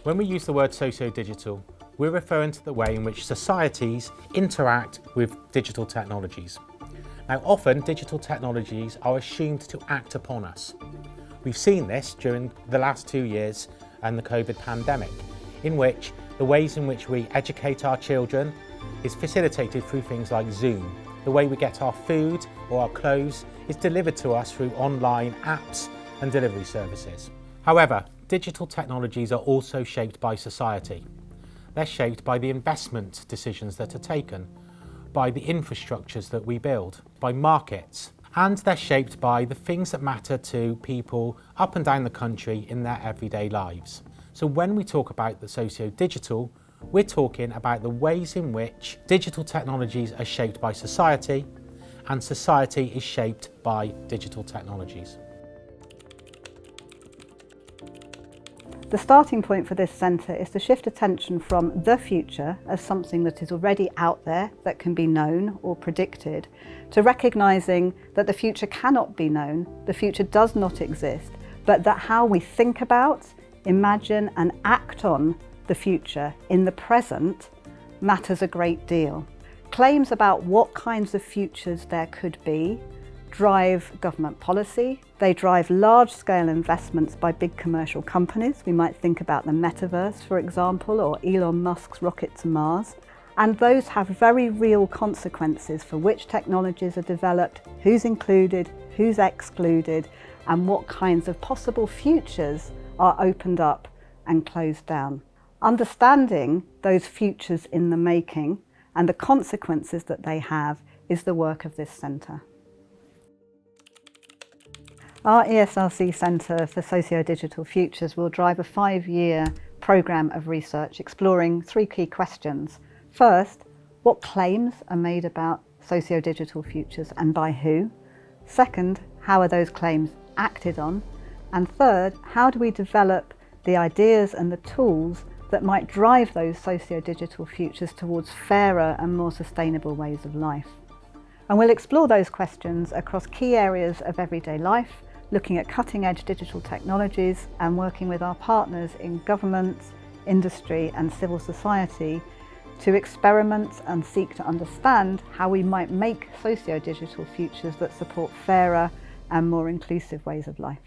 When we use the word socio-digital, we're referring to the way in which societies interact with digital technologies. Now, often digital technologies are assumed to act upon us. We've seen this during the last 2 years and the COVID pandemic, in which the ways in which we educate our children is facilitated through things like Zoom. The way we get our food or our clothes is delivered to us through online apps and delivery services. However, digital technologies are also shaped by society. They're shaped by the investment decisions that are taken, by the infrastructures that we build, by markets, and they're shaped by the things that matter to people up and down the country in their everyday lives. So when we talk about the socio-digital, we're talking about the ways in which digital technologies are shaped by society, and society is shaped by digital technologies. The starting point for this centre is to shift attention from the future as something that is already out there, that can be known or predicted, to recognising that the future cannot be known, the future does not exist, but that how we think about, imagine and act on the future in the present matters a great deal. Claims about what kinds of futures there could be drive government policy. They drive large-scale investments by big commercial companies. We might think about the metaverse, for example, or Elon Musk's rocket to Mars. And those have very real consequences for which technologies are developed, who's included, who's excluded, and what kinds of possible futures are opened up and closed down. Understanding those futures in the making and the consequences that they have is the work of this centre. Our ESRC Centre for Sociodigital Futures will drive a 5-year programme of research exploring 3 key questions. First, what claims are made about sociodigital futures and by who? Second, how are those claims acted on? And third, how do we develop the ideas and the tools that might drive those sociodigital futures towards fairer and more sustainable ways of life? And we'll explore those questions across key areas of everyday life, looking at cutting-edge digital technologies and working with our partners in government, industry and civil society to experiment and seek to understand how we might make socio-digital futures that support fairer and more inclusive ways of life.